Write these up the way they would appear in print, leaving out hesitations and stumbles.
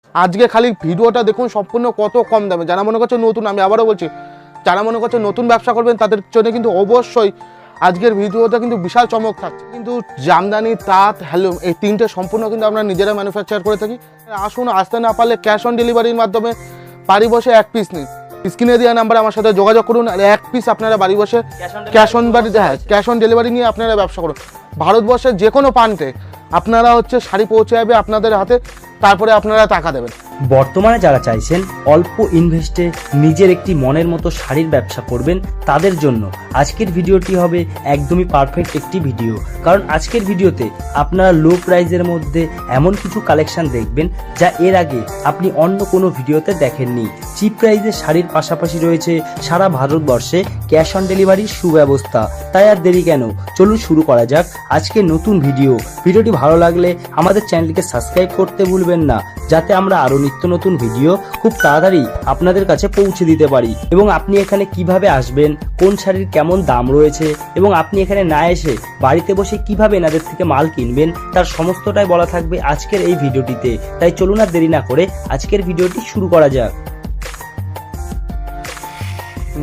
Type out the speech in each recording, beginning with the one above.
আজকে খালি ভিডিওটা দেখুন সম্পূর্ণ কত কম দামে। যারা মনে করছে নতুন, আমি আবারও বলছি, যারা মনে করছে নতুন ব্যবসা করবেন তাদের জন্য কিন্তু অবশ্যই আজকের ভিডিওটা কিন্তু বিশাল চমক থাকছে। কিন্তু জামদানি, তাঁত, হ্যান্ডলুম এই তিনটে সম্পূর্ণ কিন্তু আমরা নিজেরা ম্যানুফ্যাকচার করে থাকি। আসুন, আসতে না পারলে ক্যাশ অন ডেলিভারির মাধ্যমে বাড়ি বসে এক পিস নিন। স্ক্রিনে দেওয়া নাম্বারে আমার সাথে যোগাযোগ করুন, আর এক পিস আপনারা বাড়ি বসে ক্যাশ অন ডেলিভারি নিয়ে আপনারা ব্যবসা করুন। ভারতবর্ষের যে কোনো প্রান্তে আপনারা শাড়ি পৌঁছে যাবে আপনাদের হাতে, তারপরে আপনারা টাকা দেবেন। বর্তমানে যারা চাইছেন অল্প ইনভেস্টে নিজের একটি মনের মতো শাড়ির ব্যবসা করবেন, তাদের জন্য আজকের ভিডিওটি হবে একদমই পারফেক্ট একটি ভিডিও। কারণ আজকের ভিডিওতে আপনারা লো প্রাইজের মধ্যে এমন কিছু কালেকশন দেখবেন যা এর আগে আপনি অন্য কোনো ভিডিওতে দেখেননি। চিপ প্রাইজে শাড়ির পাশাপাশি রয়েছে সারা ভারতবর্ষে ক্যাশ অন ডেলিভারির সুব্যবস্থা। তাই আর দেরি কেন, চলুন শুরু করা যাক আজকের নতুন ভিডিও। ভিডিওটি ভালো লাগলে আমাদের চ্যানেলটিকে সাবস্ক্রাইব করতে ভুলবেন না, যাতে আমরা আরো নিত্য নতুন ভিডিও খুব তাড়াতাড়ি আপনাদের কাছে পৌঁছে দিতে পারি। এবং আপনি এখানে কিভাবে আসবেন, কোন শাড়ির কেমন দাম রয়েছে, এবং আপনি এখানে না এসে বাড়িতে বসে কিভাবে এনাদের থেকে মাল কিনবেন, তার সমস্তটাই বলা থাকবে আজকের এই ভিডিওটিতে। তাই চলুন আর দেরি না করে আজকের ভিডিওটি শুরু করা যাক।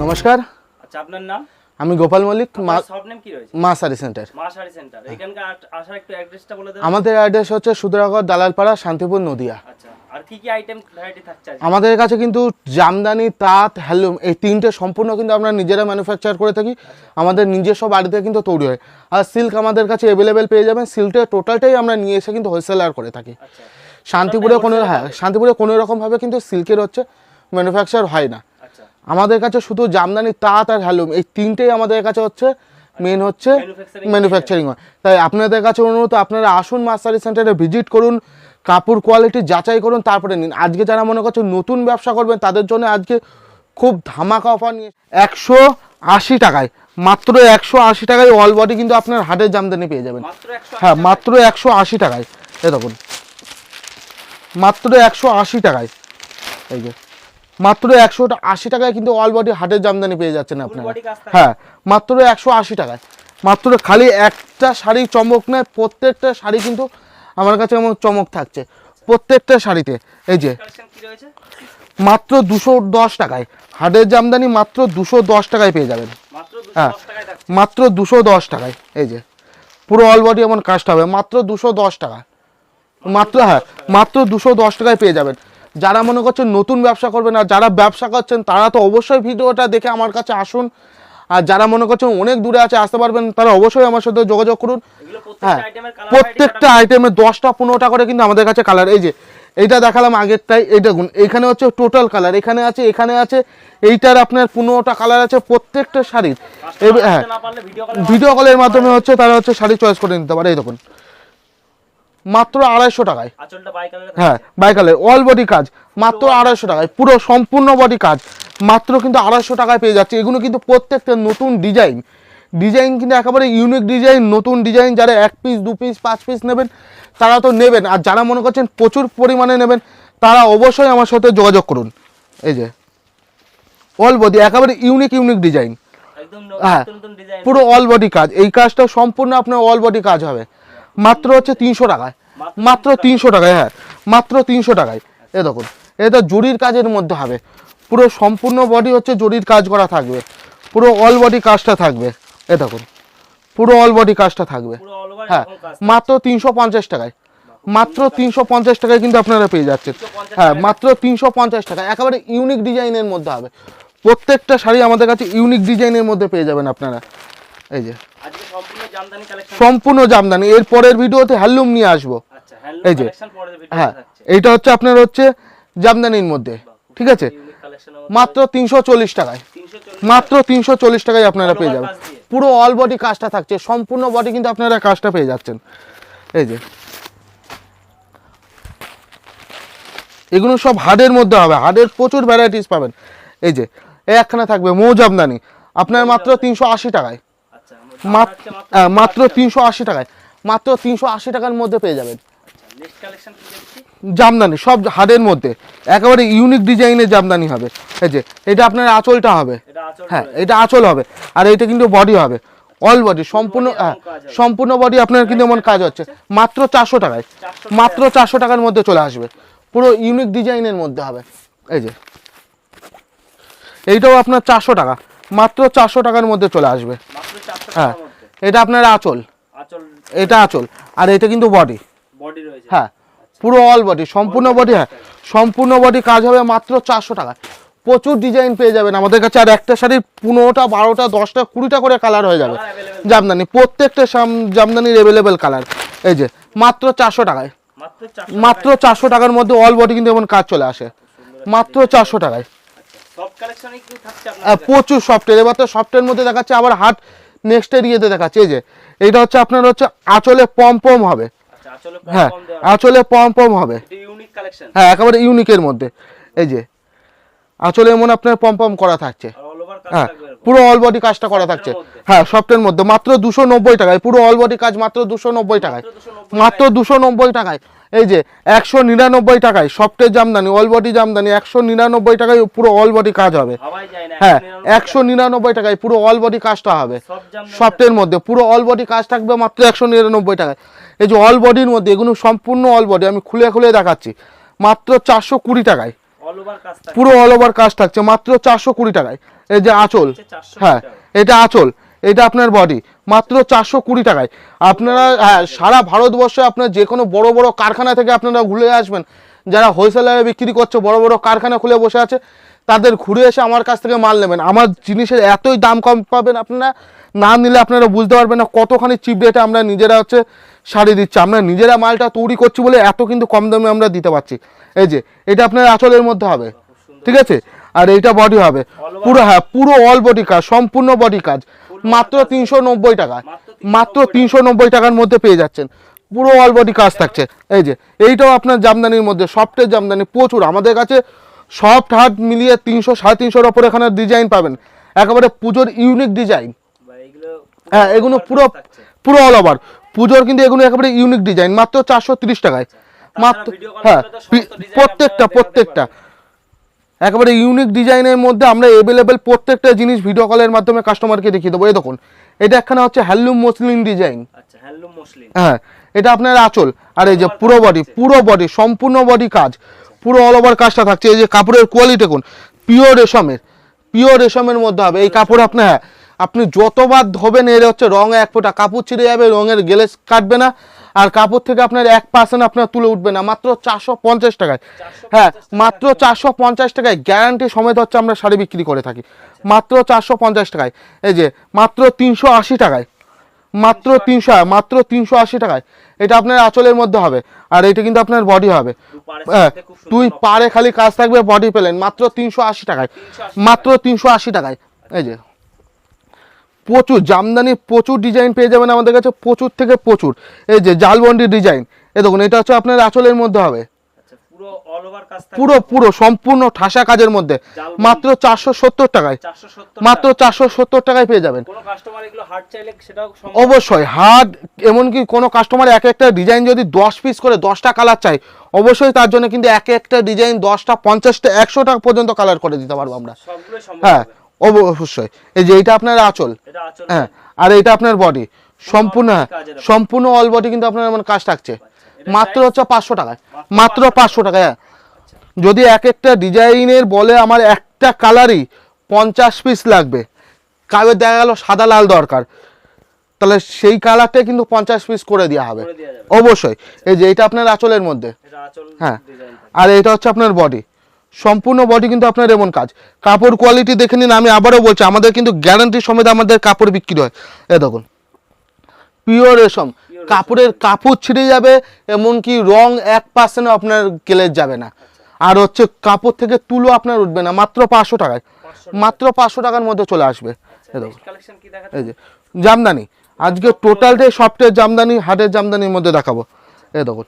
নমস্কার, আচ্ছা, আপনার নাম? আমি গোপাল মল্লিক। শপ নেম কি রয়েছে? মা শাড়ি সেন্টার। মা শাড়ি সেন্টার। এখানকার আসার একটু অ্যাড্রেসটা বলে দেন। আমাদের অ্যাড্রেস হচ্ছে সুদরাগড়, দালালপাড়া, শান্তিপুর, নদিয়া। আচ্ছা, আর কি কি আইটেম ভ্যারাইটি থাকছে? আমাদের কাছে কিন্তু জামদানি, তাঁত, হ্যান্ডলুম এই তিনটে সম্পূর্ণ কিন্তু আমরা নিজেরা ম্যানুফ্যাকচার করে থাকি। আমাদের নিজস্ব বাড়িতে কিন্তু তৈরি হয়। আর সিল্ক আমাদের কাছে অ্যাভেলেবেল পেয়ে যাবেন। সিল্কের টোটালটাই আমরা নিয়ে এসে কিন্তু হোলসেলার করে থাকি। শান্তিপুরে শান্তিপুরে কোনো রকমভাবে কিন্তু সিল্কের ম্যানুফ্যাকচার হয় না। আমাদের কাছে শুধু জামদানি, তাঁত আর হ্যান্ডলুম এই তিনটেই আমাদের কাছে মেন ম্যানুফ্যাকচারিং হয়। তাই আপনাদের কাছে অনুরোধ, আপনারা আসুন মা শাড়ি সেন্টারে ভিজিট করুন, কাপড় কোয়ালিটি যাচাই করুন, তারপরে নিন। আজকে যারা মনে করছে নতুন ব্যবসা করবেন তাদের জন্য আজকে খুব ধামাকা অফার নিয়ে 180 টাকায়, মাত্র 180 টাকায় অল বডি কিন্তু আপনার হাটের জামদানি পেয়ে যাবেন। হ্যাঁ, মাত্র 180 টাকায়। এই দেখুন, মাত্র 180 টাকায়। এই যে মাত্র 180 টাকায় কিন্তু অল বডি হাটের জামদানি পেয়ে যাচ্ছেন আপনারা। হ্যাঁ, মাত্র 180 টাকায়। মাত্র খালি একটা শাড়ি চমক নেয়, প্রত্যেকটা শাড়ি কিন্তু আমার কাছে এমন চমক থাকছে প্রত্যেকটা শাড়িতে। এই যে মাত্র 210 টাকায় হাটের জামদানি মাত্র 210 টাকায় পেয়ে যাবেন। হ্যাঁ, মাত্র 210 টাকায়। এই যে পুরো অল বডি এমন কাজটা হবে মাত্র 210 টাকা। মাত্র 210 টাকায় পেয়ে যাবেন। যারা মনে করছেন নতুন ব্যবসা করবেন আর যারা ব্যবসা করছেন তারা তো অবশ্যই ভিডিওটা দেখে আমার কাছে আসুন। আর যারা মনে করছেন অনেক দূরে আছে, আসতে পারবেন, তারা অবশ্যই আমার সাথে যোগাযোগ করুন। হ্যাঁ, প্রত্যেকটা আইটেমে 10টা 15টা করে কিন্তু আমাদের কাছে কালার। এই যে এইটা দেখালাম আগেরটাই, এই দেখুন এখানে টোটাল কালার, এখানে আছে, এইটার আপনার 15টা কালার আছে প্রত্যেকটা শাড়ির। হ্যাঁ, ভিডিও কলের মাধ্যমে তারা শাড়ি চয়েস করে নিতে পারে। এই দেখুন মাত্র 250 টাকায়। হ্যাঁ, বাই কালার অল বডি কাজ মাত্র 250 টাকায়, পুরো সম্পূর্ণ বডি কাজ মাত্র কিন্তু 250 টাকায় পেয়ে যাচ্ছে। এগুলো কিন্তু প্রত্যেকটা নতুন ডিজাইন কিন্তু একেবারে ইউনিক ডিজাইন, নতুন ডিজাইন। যারা 1 পিস 2 পিস 5 পিস নেবেন তারা তো নেবেন, আর যারা মনে করছেন প্রচুর পরিমাণে নেবেন তারা অবশ্যই আমার সাথে যোগাযোগ করুন। এই যে অল বডি একেবারে ইউনিক ডিজাইন। হ্যাঁ, পুরো অল বডি কাজ। এই কাজটা সম্পূর্ণ আপনার অল বডি কাজ হবে মাত্র 300 টাকায়। মাত্র 300 টাকায়। হ্যাঁ, মাত্র 300 টাকায়। এ দেখুন, এটা জরির কাজের মধ্যে হবে, পুরো সম্পূর্ণ বডি জরির কাজ করা থাকবে, পুরো অল বডি কাজটা থাকবে। এ দেখুন পুরো অল বডি কাজটা থাকবে। হ্যাঁ, মাত্র 350 টাকায়। মাত্র 350 টাকায় কিন্তু আপনারা পেয়ে যাচ্ছেন। হ্যাঁ, মাত্র 350 টাকা। একেবারে ইউনিক ডিজাইনের মধ্যে হবে, প্রত্যেকটা শাড়ি আমাদের কাছে ইউনিক ডিজাইনের মধ্যে পেয়ে যাবেন আপনারা। এই যে সম্পূর্ণ জামদানি। এর পরের ভিডিওতে হ্যান্ডলুম নিয়ে আসবো। এই যে হ্যাঁ, এইটা আপনার জামদানির মধ্যে, ঠিক আছে, মাত্র 340 টাকায়। মাত্র 340 টাকায় আপনারা পেয়ে যাবেন। পুরো অল বডি কাজটা থাকছে, সম্পূর্ণ বডি কিন্তু আপনারা কাজটা পেয়ে যাচ্ছেন। এই যে এগুলো সব হার্ডের মধ্যে হবে, হার্ডের প্রচুর ভ্যারাইটিস পাবেন। এই যে একখানে থাকবে মৌ জামদানি আপনার মাত্র 380 টাকায়। মাত্র 380 টাকায়, মাত্র 380 টাকার মধ্যে পেয়ে যাবেন জামদানি, সব হার্ডের মধ্যে একেবারে ইউনিক ডিজাইনের জামদানি হবে। এই যে এটা আপনার আঁচলটা হবে। হ্যাঁ, এটা আঁচল হবে, আর এটা কিন্তু বডি হবে অল বডি সম্পূর্ণ বডি আপনার কিন্তু এমন কাজ হচ্ছে মাত্র 400 টাকায়। মাত্র 400 টাকার মধ্যে চলে আসবে পুরো ইউনিক ডিজাইনের মধ্যে হবে। এই যে এইটাও আপনার 400 টাকা, মাত্র 400 টাকার মধ্যে চলে আসবে। মাত্র 400 হ্যাঁ, টাকার মধ্যে। এটা আপনার আঁচল, আঁচল, এটা আঁচল, আর এটা কিন্তু বডি। বডি রয়েছে। হ্যাঁ, পুরো অল বডি, সম্পূর্ণ বডি। হ্যাঁ, সম্পূর্ণ বডি কাজ হবে মাত্র 400 টাকা। প্রচুর ডিজাইন পেয়ে যাবেন আমাদের কাছে, আর একটা শাড়ির 15টা 12টা 10টা 20টা করে কালার হয়ে যাবে কালার available। জামদানি, প্রত্যেকটা জামদানির অ্যাভেলেবেল কালার। এই যে মাত্র 400 টাকায়, মাত্র 400 মাত্র 400 টাকার মধ্যে অল বডি কিন্তু এমন কাজ চলে আসে মাত্র 400 টাকায়। সব কালেকশনই কি থাকছে আপনার কাছে? প্রচুর সফটের, এবার তো সফটের মধ্যে দেখাচ্ছে, আবার হাট নেক্সটের ইয়েতে দেখাচ্ছে। এই যে এইটা হচ্ছে আপনার হচ্ছে আঁচলে পম পম হবে। আচ্ছা, আঁচলে হ্যাঁ, কম দেওয়া। আঁচলে পম পম হবে। এটা ইউনিক কালেকশন। হ্যাঁ, একেবারে ইউনিকের মধ্যে। এই যে আঁচলে এমন আপনার পম পম করা থাকছে। আর অল ওভার কাজ হ্যাঁ, থাকবে এরকম। পুরো অল বডি কাজটা করা থাকছে। হ্যাঁ, সফটের মধ্যে মাত্র 290 টাকায়, পুরো অল বডি কাজ মাত্র 290 টাকায়, মাত্র 290 টাকায়। এই যে 199 টাকায় সফটের জামদানি, অল বডি জামদানি 199 টাকায় পুরো অল বডি কাজ হবে। ভাবাই যায় না। হ্যাঁ, 199 টাকায় পুরো অল বডি কাজটা হবে সব জামদানি সফটের মধ্যে, পুরো অল বডি কাজ থাকবে মাত্র 199 টাকায়। এই যে অল বডির মধ্যে, এগুলো সম্পূর্ণ অল বডি, আমি খুলে খুলে দেখাচ্ছি, মাত্র 420 টাকায় অল ওভার কাজ থাকবে। পুরো অল ওভার কাজ থাকছে মাত্র 420 টাকায়। এই যে আঁচল, 420 হ্যাঁ টাকা। এটা আঁচল, এটা আপনার বডি মাত্র 420 টাকায়। আপনারা হ্যাঁ, সারা ভারতবর্ষে আপনার যে কোনো বড় বড় কারখানা থেকে আপনারা ঘুরে আসবেন, যারা হোলসেলারে বিক্রি করছে, বড় বড় কারখানা খুলে বসে আছে, তাদের ঘুরে এসে আমার কাছ থেকে মাল নেবেন। আমার জিনিসের এতই দাম কম পাবেন, আপনারা না নিলে আপনারা বুঝতে পারবেন না কতখানি চিপ রেটে আমরা নিজেরা হচ্ছে শাড়ি দিচ্ছি। আমরা নিজেরা মালটা তৈরি করছি বলে এত কিন্তু কম দামে আমরা দিতে পারছি। এই যে এটা আপনার আঁচলের মধ্যে হবে, ঠিক আছে, আর এইটা বডি হবে পুরো। হ্যাঁ, পুরো অল বডি কাজ, সম্পূর্ণ বডি কাজ, মাত্র 390 টাকা, মাত্র 390 টাকার মধ্যে পেয়ে যাচ্ছেন, পুরো অল বডি কাজ থাকছে। এই যে এইটাও আপনার জামদানির মধ্যে, সফটের জামদানি প্রচুর আমাদের কাছে, সফট হার্ড মিলিয়ে 300 350-এর ওপর এখানে ডিজাইন পাবেন, একেবারে পুজোর ইউনিক ডিজাইন। বা এগুলো হ্যাঁ, এগুলো পুরো পুরো অল ওভার পুজোর কিন্তু এগুলো একেবারে ইউনিক ডিজাইন, মাত্র 430 টাকায় মাত্র। ভিডিও কল হ্যাঁ, করলে তো সমস্ত ডিজাইন প্রত্যেকটা একেবারে ইউনিক ডিজাইনের মধ্যে আমরা অ্যাভেলেবেল প্রত্যেকটা জিনিস ভিডিও কলের মাধ্যমে কাস্টমারকে দেখিয়ে দেবো। এই দেখুন, এটা একখানা হচ্ছে হ্যান্ডলুম মসলিন ডিজাইন। আচ্ছা, হ্যান্ডলুম মসলিন। হ্যাঁ, এটা আপনার আঁচল, আর এই যে পুরো বডি সম্পূর্ণ বডি কাজ, পুরো অল ওভার কাজটা থাকছে। এই যে কাপড়ের কোয়ালিটি দেখুন, পিওর রেশমের মধ্যে হবে এই কাপড়। আপনার হ্যাঁ, আপনি যতবার ধোবেন এর হচ্ছে রঙ এক ফোঁটা কাপড় ছিঁড়ে যাবে, রঙের গ্লেজ কাটবে না, আর কাপড় থেকে আপনার 1% আপনার তুলে উঠবে না, মাত্র 450 টাকায়। হ্যাঁ, মাত্র 450 টাকায় গ্যারান্টি সমেত হচ্ছে আমরা শাড়ি বিক্রি করে থাকি, মাত্র 450 টাকায়। এই যে মাত্র 380 টাকায়, মাত্র 380 টাকায় এটা আপনার আঁচলের মধ্যে হবে, আর এটা কিন্তু আপনার বডি হবে। হ্যাঁ, দুই পারে খালি কাজ থাকবে, বডি পেলেন মাত্র 380 টাকায়, মাত্র 380 টাকায়। এই যে প্রচুর জামদানি, প্রচুর ডিজাইন পেয়ে যাবেন আমাদের কাছে, প্রচুর থেকে প্রচুর। এই যে জালবন্ডি ডিজাইন, এই দেখুন, এটা হচ্ছে আপনার আঁচলের মধ্যে হবে, আচ্ছা, পুরো অল ওভার কাজ থাকবে। পুরো সম্পূর্ণ ঠাসা কাজের মধ্যে, মাত্র 470 টাকায়, 470 মাত্র 470 টাকায় পেয়ে যাবেন। কোন কাস্টমার এগুলো হার্ড চাইলে সেটাও সম্ভব। অবশ্যই হার্ড, এমনকি কোনো কাস্টমার এক একটা ডিজাইন যদি 10 পিস করে 10টা কালার চাই, অবশ্যই তার জন্য কিন্তু এক একটা ডিজাইন 10টা 50টা 100টা পর্যন্ত কালার করে দিতে পারবো আমরা। সবগুলোই সম্ভব হ্যাঁ, হবে। অবশ্যই। এই যে এটা আপনার আঁচল, এটা আঁচল। হ্যাঁ, আর এটা আপনার বডি সম্পূর্ণ। হ্যাঁ, সম্পূর্ণ অল বডি কিন্তু আপনার এমন কাজ থাকছে, মাত্র হচ্ছে 500 টাকায়, মাত্র 500 টাকায়। হ্যাঁ, যদি এক একটা ডিজাইনের বলে আমার একটা কালারই 50 পিস লাগবে, কারোর দেখা গেল সাদা লাল দরকার, তাহলে সেই কালারটা কিন্তু 50 পিস করে দেওয়া হবে করে দেয়া যাবে। অবশ্যই। এই যে এটা আপনার আঁচলের মধ্যে, এটা আঁচল হ্যাঁ, ডিজাইন থাকে। আর এটা হচ্ছে আপনার বডি, সম্পূর্ণ বডি কিন্তু আপনার এমন কাজ। কাপড় কোয়ালিটি দেখে নিন, আমি আবারও বলছি, আমাদের কিন্তু গ্যারান্টি সমেত আমাদের কাপড় বিক্রি হয়। এ দেখুন, পিওর রেশম কাপড়ের, কাপড় ছিঁড়ে যাবে, এমনকি রং 1% আপনার গ্লেজ যাবে না, আর হচ্ছে কাপড় থেকে তুলো আপনার উঠবে না, মাত্র 500 টাকায়, মাত্র 500 টাকার মধ্যে চলে আসবে। এ দেখুন, নেক্সট কালেকশন কি দেখাতে? এই যে জামদানি, আজকে টোটালটাই সফটের জামদানি, হাটের জামদানির মধ্যে দেখাবো। এই দেখুন,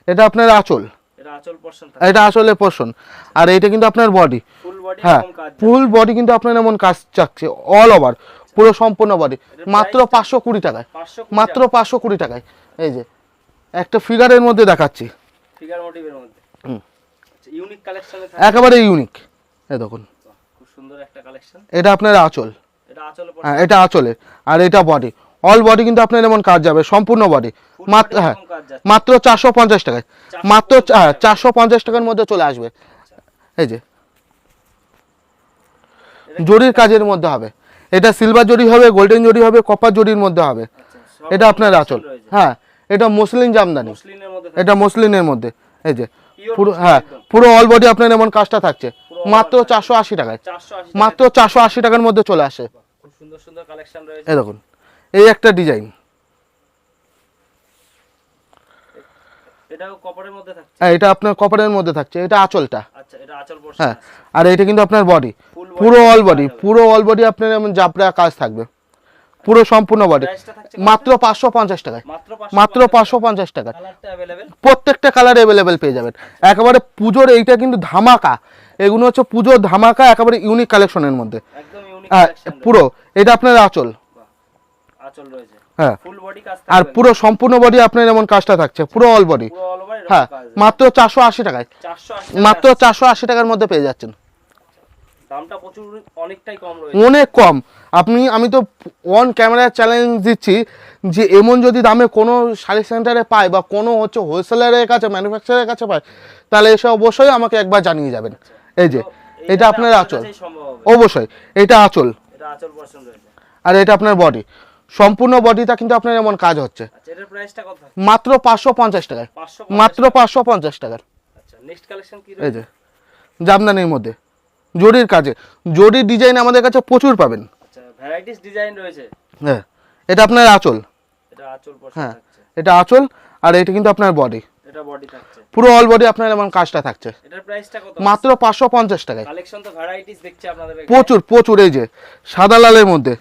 এটা আপনার আঁচল, এটা আঁচল পোরশন থাকে। এটা আসলে পোর্শন, আর এটা কিন্তু আপনার বডি। ফুল বডি হ্যাঁ, এরকম কাজ। ফুল বডি কিন্তু আপনার এমন কাজ চাচ্ছে, অল ওভার পুরো সম্পূর্ণ বডি, মাত্র 520 টাকায়, 520 মাত্র 520 টাকায়। এই যে একটা ফিগারের মধ্যে দেখাচ্ছি, ফিগার মোটিভের মধ্যে। হুম। আচ্ছা, ইউনিক কালেকশনে থাকে। একেবারে ইউনিক। এই দেখুন, খুব সুন্দর একটা কালেকশন। এটা আপনার আঁচল, এটা আঁচল হ্যাঁ, এটা আঁচলে, আর এটা বডি, অল বডি কিন্তু আপনার এমন কাজ যাবে, সম্পূর্ণ বডি, মাত্র হ্যাঁ মাত্র 450 টাকায়, মাত্র 450 টাকার মধ্যে চলে আসবে। এই যে জরির কাজের মধ্যে হবে, এটা সিলভার জরি হবে, গোল্ডেন জরি হবে, কপার জরির মধ্যে হবে। এটা আপনার আঁচল, হ্যাঁ এটা মসলিন জামদানি, এটা মসলিনের মধ্যে। এই যে পুরো হ্যাঁ পুরো অল বডি আপনার এমন কাজটা থাকছে মাত্র 480 টাকায়, মাত্র 480 টাকার মধ্যে চলে আসে। খুব সুন্দর সুন্দর কালেকশন রয়েছে। এই দেখুন এই একটা ডিজাইন, এটাও কপারের মধ্যে থাকছে। হ্যাঁ এটা আপনার কপারের মধ্যে থাকছে, এটা আঁচলটা। আচ্ছা এটা আঁচল পোরশন। হ্যাঁ আর এটা কিন্তু আপনার বডি, পুরো অল বডি, পুরো অল বডি আপনার এমন জাবরা কাজ থাকবে, পুরো সম্পূর্ণ বডি। মাত্র 550 টাকায়, মাত্র 550 টাকা। কালারটা अवेलेबल, প্রত্যেকটা কালার অ্যাভেলেবেল পেয়ে যাবেন। একেবারে পুজোর এইটা কিন্তু ধামাকা, এগুলো হচ্ছে পুজোর ধামাকা, একেবারে ইউনিক কালেকশনের মধ্যে। একদম ইউনিক হ্যাঁ কালেকশন। পুরো এটা আপনার আঁচল, আঁচল রয়েছে, হ্যাঁ ফুল বডি কাজ আর থাকবে, পুরো সম্পূর্ণ বডি আপনার এমন কাজটা থাকছে, পুরো অল বডি। পুরো অল ওভার হ্যাঁ এরকম কাজ। মাত্র 480 টাকায়, 480 মাত্র 480 টাকার মধ্যে পেয়ে যাচ্ছেন। দামটা প্রচুর অনেকটাই কম রয়েছে। অনেক কম। আমি তো অন ক্যামেরা চ্যালেঞ্জ দিচ্ছি যে এমন যদি দামে কোনো শাড়ি সেন্টারে পায় বা কোনো হচ্ছে হোলসেলারের কাছে, ম্যানুফ্যাকচারের কাছে পায়, তাহলে এসে অবশ্যই আমাকে একবার জানিয়ে যাবেন। এই যে এটা আপনার আঁচল, অবশ্যই এটা আঁচল, এটা আঁচল পোরশন রয়েছে, আর এটা আপনার বডি, সম্পূর্ণ বডিটা কিন্তু আপনার এমন কাজ হচ্ছে। আচ্ছা এটার প্রাইসটা কত? মাত্র 550 টাকায়, 550 মাত্র 550 টাকার। আচ্ছা নেক্সট কালেকশন কি এই রয়েছে? যে জামদানির মধ্যে জরির কাজে, জরির ডিজাইন আমাদের কাছে প্রচুর পাবেন। আচ্ছা ভ্যারাইটিস ডিজাইন রয়েছে। হ্যাঁ এটা আপনার আঁচল, এটা আঁচল পোরশন হ্যাঁ থাকছে, এটা আঁচল, আর এটা কিন্তু আপনার বডি, এটা বডি থাকছে, পুরো অল বডি আপনার এমন কাজটা থাকছে। এটার প্রাইসটা কত? মাত্র 550 টাকায়। কালেকশন তো ভ্যারাইটিস দেখছি আপনাদের এখানে। প্রচুর প্রচুর। এই যে সাদা লালের মধ্যে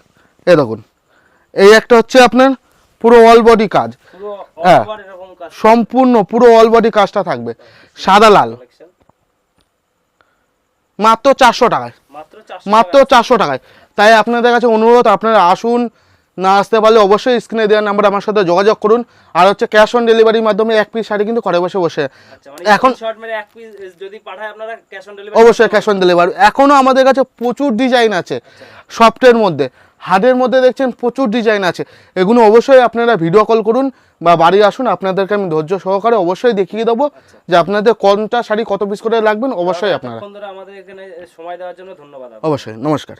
এই দেখুন, এই একটা হচ্ছে আপনার পুরো অল বডি কাজ, পুরো অল হ্যাঁ ওভার এরকম কাজ, সম্পূর্ণ পুরো অল বডি কাজটা থাকবে, সাদা লাল। কালেকশন মাত্র 400 টাকায়, মাত্র 400 মাত্র 400 টাকায়। তাই আপনাদের কাছে অনুরোধ, আপনারা আসুন, না আসতে পারলে অবশ্যই স্ক্রিনে দেওয়ার নাম্বার আমার সাথে যোগাযোগ করুন। আর হচ্ছে ক্যাশ অন ডেলিভারির মাধ্যমে এক পিস শাড়ি কিন্তু ঘরে বসে বসে আচ্ছা মানে এখন শর্ট মেরে এক পিস যদি পাঠায় আপনারা ক্যাশ অন ডেলিভারি? অবশ্যই ক্যাশ অন ডেলিভারি। এখনও আমাদের কাছে প্রচুর ডিজাইন আছে, সফটের মধ্যে, হার্ডের মধ্যে দেখছেন প্রচুর ডিজাইন আছে। এগুলো অবশ্যই আপনারা ভিডিও কল করুন বা বাড়ি আসুন, আপনাদেরকে আমি ধৈর্য সহকারে অবশ্যই দেখিয়ে দেবো যে আপনাদের কোনটা শাড়ি কত পিস করে লাগবেন। অবশ্যই আপনারা আমাদের এখানে সময় দেওয়ার জন্য ধন্যবাদ। অবশ্যই, নমস্কার।